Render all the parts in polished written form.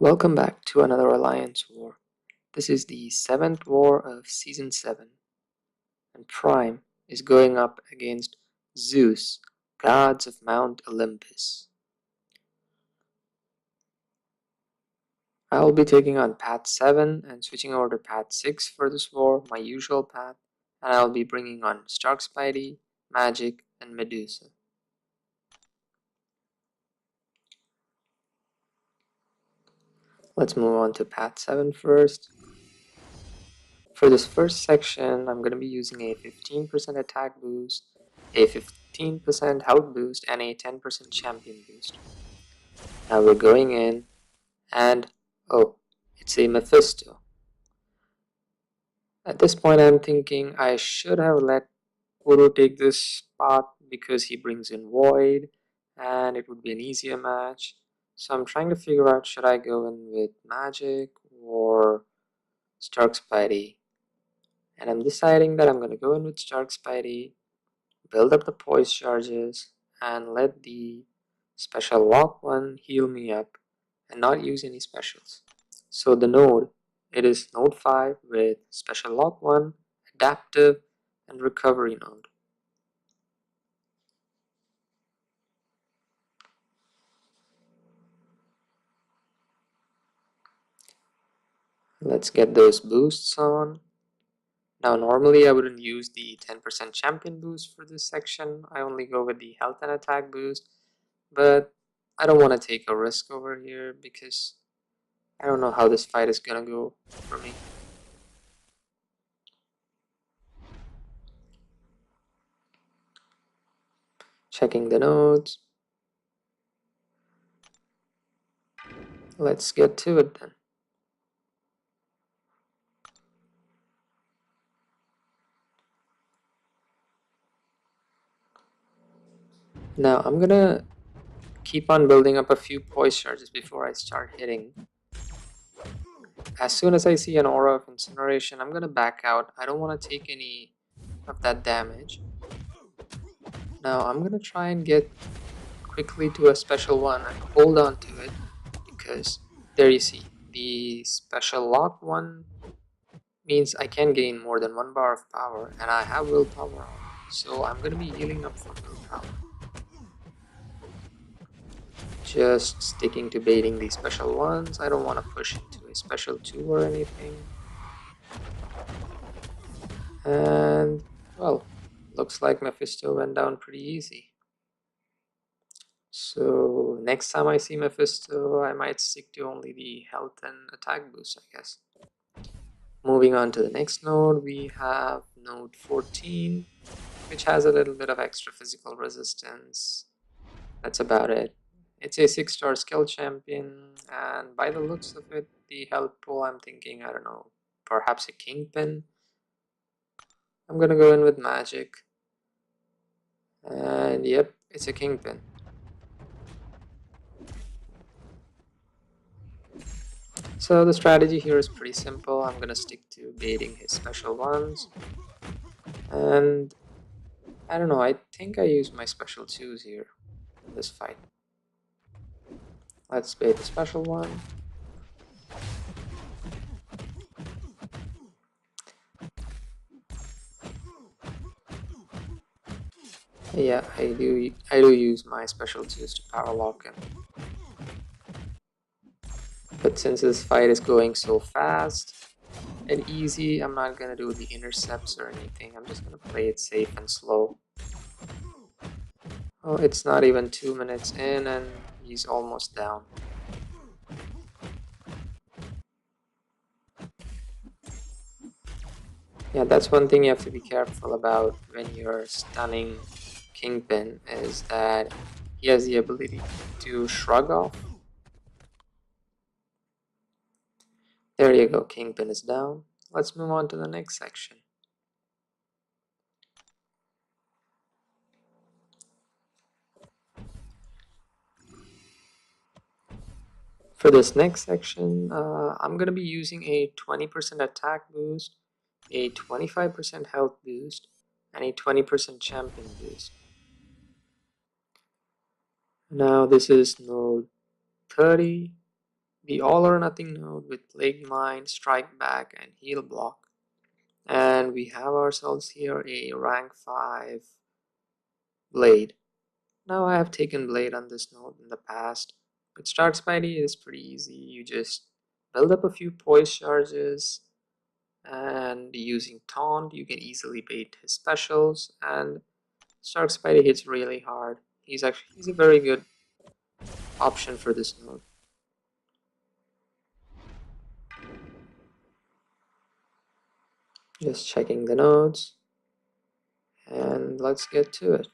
Welcome back to another Alliance War. This is the 7th war of Season 7, and Prime is going up against Zeus, gods of Mount Olympus. I will be taking on Path 7 and switching over to Path 6 for this war, my usual path, and I will be bringing on Stark Spidey, Magic, and Medusa. Let's move on to Path 7 first. For this first section, I'm going to be using a 15% attack boost, a 15% health boost, and a 10% champion boost. Now we're going in, and oh, it's a Mephisto. At this point, I'm thinking I should have let Uru take this spot because he brings in Void, and it would be an easier match. So I'm trying to figure out, should I go in with Magic or Stark Spidey? And I'm deciding that I'm going to go in with Stark Spidey, build up the poise charges, and let the special lock one heal me up and not use any specials. So the node, it is node 5 with special lock 1, adaptive, and recovery node. Let's get those boosts on. Now normally I wouldn't use the 10% champion boost for this section. I only go with the health and attack boost, but I don't want to take a risk over here because I don't know how this fight is gonna go for me. Checking the nodes. Let's get to it then. Now I'm gonna keep on building up a few poise charges before I start hitting. As soon as I see an aura of incineration, I'm gonna back out. I don't want to take any of that damage. Now I'm gonna try and get quickly to a special one and hold on to it because there you see the special lock one means I can gain more than 1 bar of power, and I have willpower on, so I'm gonna be healing up for willpower. Just sticking to baiting these special ones. I don't want to push into a special 2 or anything. And, well, looks like Mephisto went down pretty easy. So next time I see Mephisto, I might stick to only the health and attack boost, I guess. Moving on to the next node, we have node 14, which has a little bit of extra physical resistance. That's about it. It's a 6-star skill champion, and by the looks of it, the health pool, I'm thinking, I don't know, perhaps a Kingpin. I'm gonna go in with Magic, and yep, it's a Kingpin. So the strategy here is pretty simple. I'm gonna stick to baiting his special ones, and I don't know, I think I use my special 2s here in this fight. Let's bait the special one. Yeah, I do use my special 2s to power lock him. But since this fight is going so fast and easy, I'm not gonna do the intercepts or anything. I'm just gonna play it safe and slow. Oh, it's not even 2 minutes in and he's almost down. Yeah, that's one thing you have to be careful about when you're stunning Kingpin, is that he has the ability to shrug off. There you go, Kingpin is down. Let's move on to the next section. For this next section, I'm going to be using a 20% attack boost, a 25% health boost, and a 20% champion boost. Now this is node 30. the all or nothing node with Plague Mine, Strike Back, and Heal Block. And we have ourselves here a rank 5 Blade. Now I have taken Blade on this node in the past. With Start Spidey it is pretty easy. You just build up a few poise charges, and using Taunt you can easily bait his specials, and Stark Spidey hits really hard. He's a very good option for this node. Just checking the nodes, and let's get to it.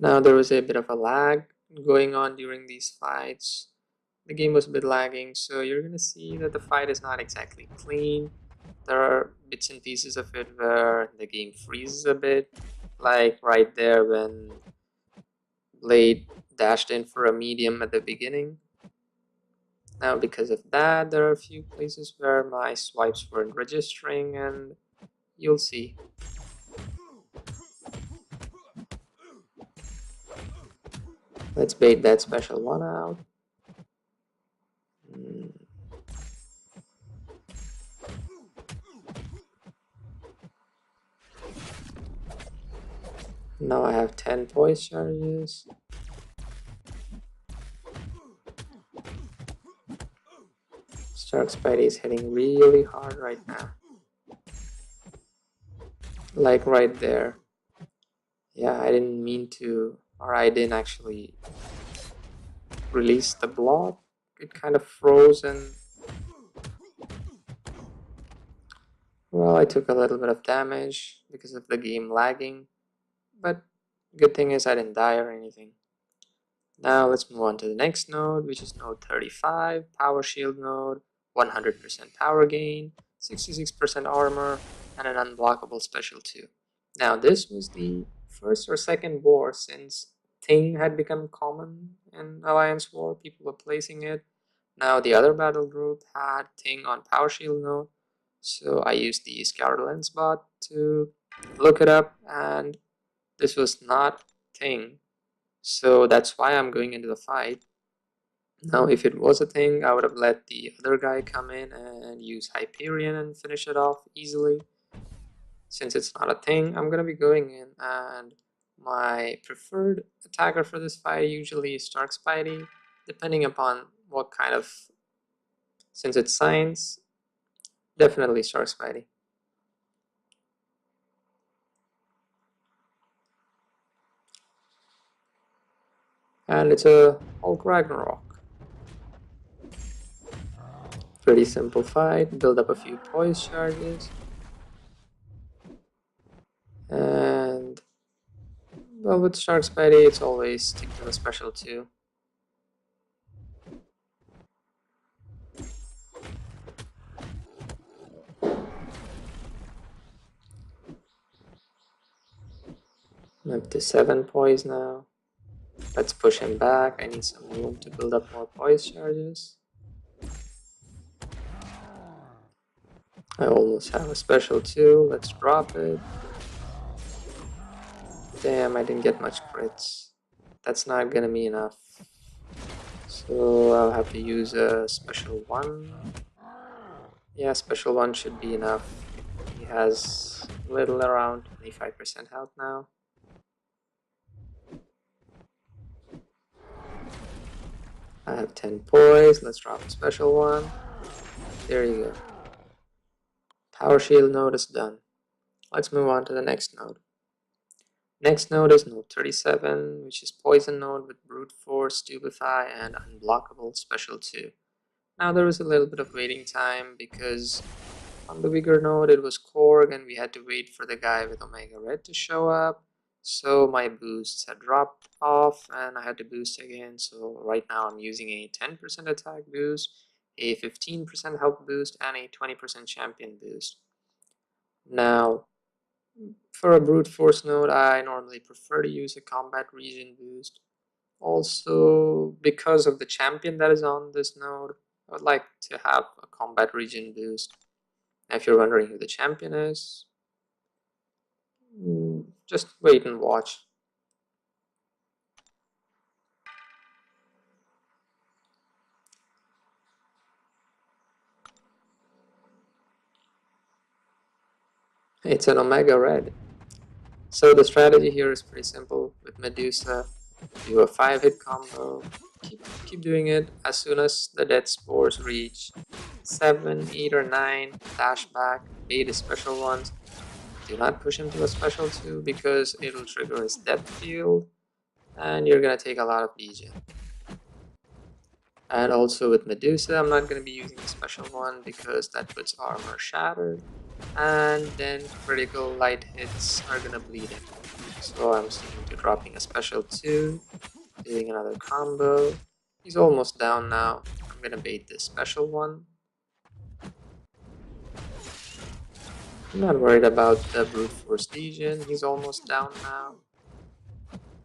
Now there was a bit of a lag going on during these fights. The game was a bit lagging, so you're gonna see that the fight is not exactly clean. There are bits and pieces of it where the game freezes a bit, like right there when Blade dashed in for a medium at the beginning. Now because of that, there are a few places where my swipes weren't registering, and you'll see. Let's bait that special one out. Now I have 10 poise charges. Stark Spidey is hitting really hard right now. Like right there. Yeah, I didn't mean to, or I didn't actually release the block. It kind of froze, and well, I took a little bit of damage because of the game lagging, but good thing is I didn't die or anything. Now let's move on to the next node, which is node 35, Power Shield node, 100% power gain, 66% armor, and an unblockable special too. Now this was the first or second war since Thing had become common in Alliance War. People were placing it. Now the other battle group had Thing on Power Shield node, so I used the Scour Lens bot to look it up, and this was not Thing. So that's why I'm going into the fight. Now if it was a thing, I would have let the other guy come in and use Hyperion and finish it off easily. Since it's not a thing, I'm gonna be going in, and my preferred attacker for this fight usually is Stark Spidey, depending upon what kind of, since it's science, definitely Stark Spidey. And it's a Hulk Ragnarok. Pretty simple fight, build up a few poise charges, and well, with Stark Spidey, it's always stick to the special too. I'm up to 7 poise now. Let's push him back. I need some room to build up more poise charges. I almost have a special too. Let's drop it. Damn, I didn't get much crits. That's not gonna be enough. So I'll have to use a special one. Yeah, special one should be enough. He has little around 25% health now. I have 10 poise. Let's drop a special one. There you go. Power shield node is done. Let's move on to the next node. Next node is node 37, which is poison node with brute force, stupefy, and unblockable special 2. Now there was a little bit of waiting time because on the bigger node it was Korg and we had to wait for the guy with Omega Red to show up. So my boosts had dropped off and I had to boost again. So right now I'm using a 10% attack boost, a 15% health boost, and a 20% champion boost. Now, for a brute force node, I normally prefer to use a combat region boost. Also, because of the champion that is on this node, I would like to have a combat region boost. Now, if you're wondering who the champion is, just wait and watch. It's an Omega Red. So the strategy here is pretty simple. With Medusa, do a 5-hit combo. Keep doing it. As soon as the death spores reach 7, 8, or 9, dash back, bait his special ones. Do not push him to a special 2 because it'll trigger his depth field and you're gonna take a lot of degen. And also with Medusa, I'm not gonna be using the special one because that puts armor shattered, and then critical light hits are gonna bleed him. So I'm sticking to dropping a special 2, doing another combo. He's almost down now. I'm gonna bait this special one. I'm not worried about the brute force degen. He's almost down now.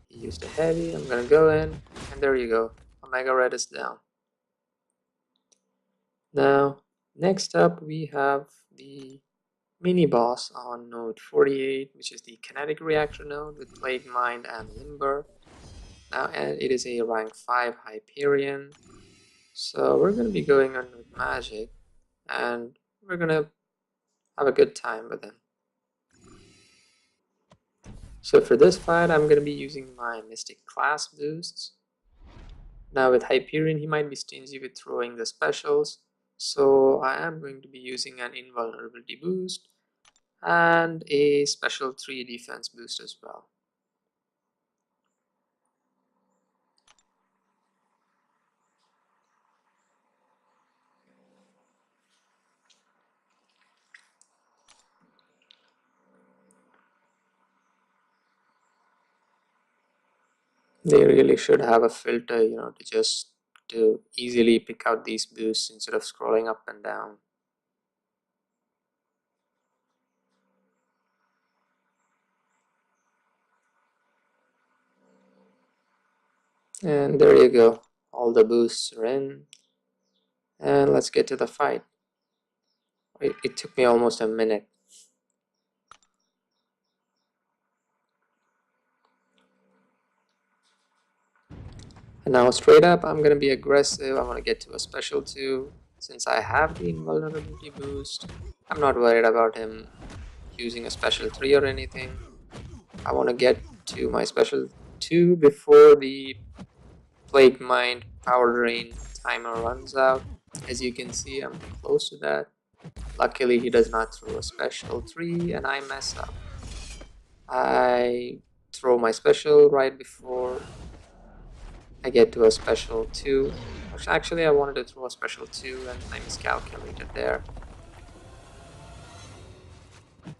He used a heavy. I'm gonna go in, and there you go. Omega Red is down. Now, next up we have the mini boss on node 48, which is the kinetic reactor node with Plague Mind and Limber. Now, and it is a rank 5 Hyperion. So we're going to be going on with magic, and we're going to have a good time with him. So for this fight, I'm going to be using my Mystic class boosts. Now with Hyperion, he might be stingy with throwing the specials, so I am going to be using an invulnerability boost and a special 3 defense boost as well. They really should have a filter, to easily pick out these boosts instead of scrolling up and down. And there you go. All the boosts are in. And let's get to the fight. It took me almost a minute. And now straight up, I'm going to be aggressive. I want to get to a special 2. Since I have the invulnerability boost, I'm not worried about him using a special 3 or anything. I want to get to my special 2 before the Plague Mind power drain timer runs out. As you can see, I'm close to that. Luckily, he does not throw a special 3 and I mess up. I throw my special right before I get to a special 2. Actually, I wanted to throw a special 2 and I miscalculated there.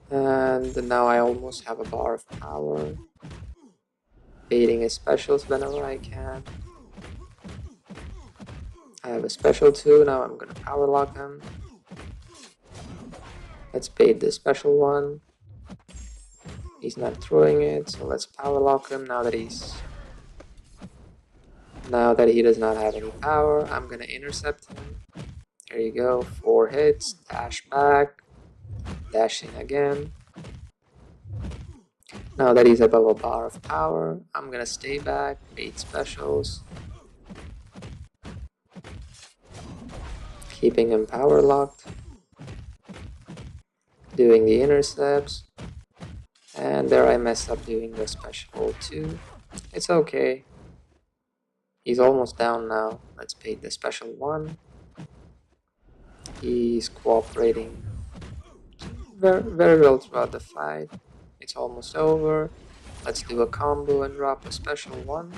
And now I almost have a bar of power. Baiting his specials whenever I can. I have a special 2, now I'm gonna power lock him. Let's bait the special one. He's not throwing it, so let's power lock him now that he does not have any power. I'm gonna intercept him. There you go, 4 hits, dash back, dashing again. Now that he's above a bar of power, I'm gonna stay back, bait specials, keeping him power locked, doing the intercepts, and there I messed up doing the special 2. It's okay. He's almost down now. Let's bait the special 1. He's cooperating very, very well throughout the fight. It's almost over. Let's do a combo and drop a special 1.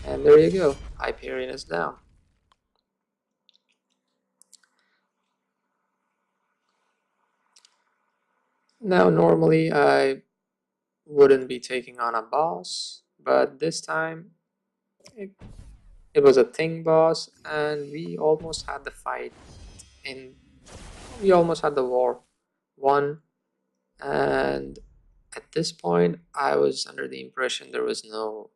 And there you go. Hyperion is down. Now, normally I wouldn't be taking on a boss, but this time it was a thing boss, and we almost had the fight we almost had the war won. And at this point, I was under the impression there was no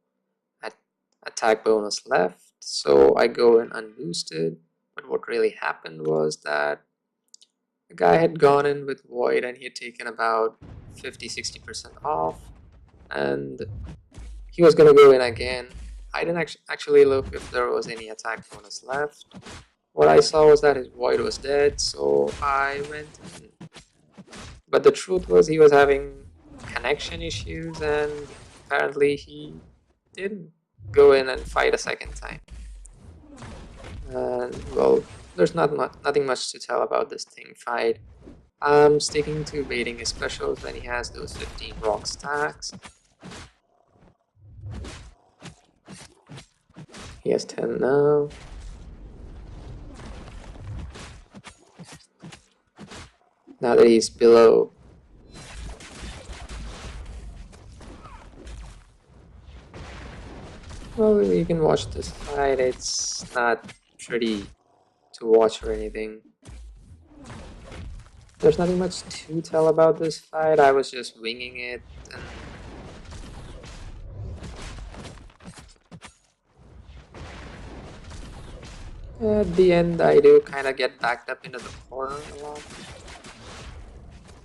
attack bonus left, so I go in unboosted. But what really happened was that the guy had gone in with Void and he had taken about 50-60% off, and he was gonna go in again. I didn't actually look if there was any attack bonus left. What I saw was that his Void was dead, so I went in. But the truth was he was having connection issues, and apparently he didn't go in and fight a second time. And well, there's nothing much to tell about this thing fight. I'm sticking to baiting his specials when he has those 15 rock stacks. He has 10 now. Now that he's below. Well, you can watch this fight. It's not pretty to watch or anything. There's nothing much to tell about this fight. I was just winging it, and at the end I do kind of get backed up into the corner a lot.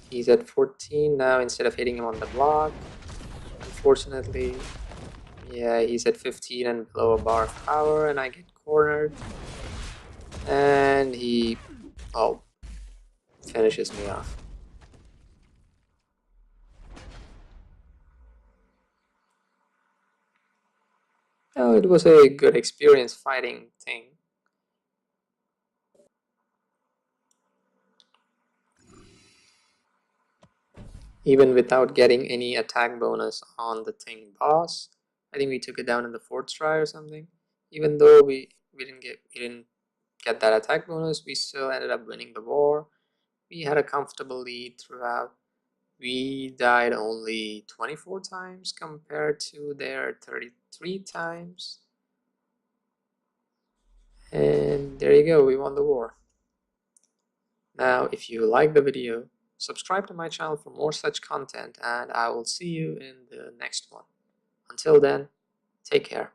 He's at 14 now instead of hitting him on the block. Unfortunately, yeah, he's at 15 and below a bar of power, and I get cornered. And he, oh, finishes me off. Oh, it was a good experience fighting thing. Even without getting any attack bonus on the thing boss. I think we took it down in the 4th try or something. Even though we didn't get that attack bonus, we still ended up winning the war. We had a comfortable lead throughout. We died only 24 times compared to their 33 times. And there you go, we won the war. Now, if you like the video, subscribe to my channel for more such content, and I will see you in the next one. Until then, take care.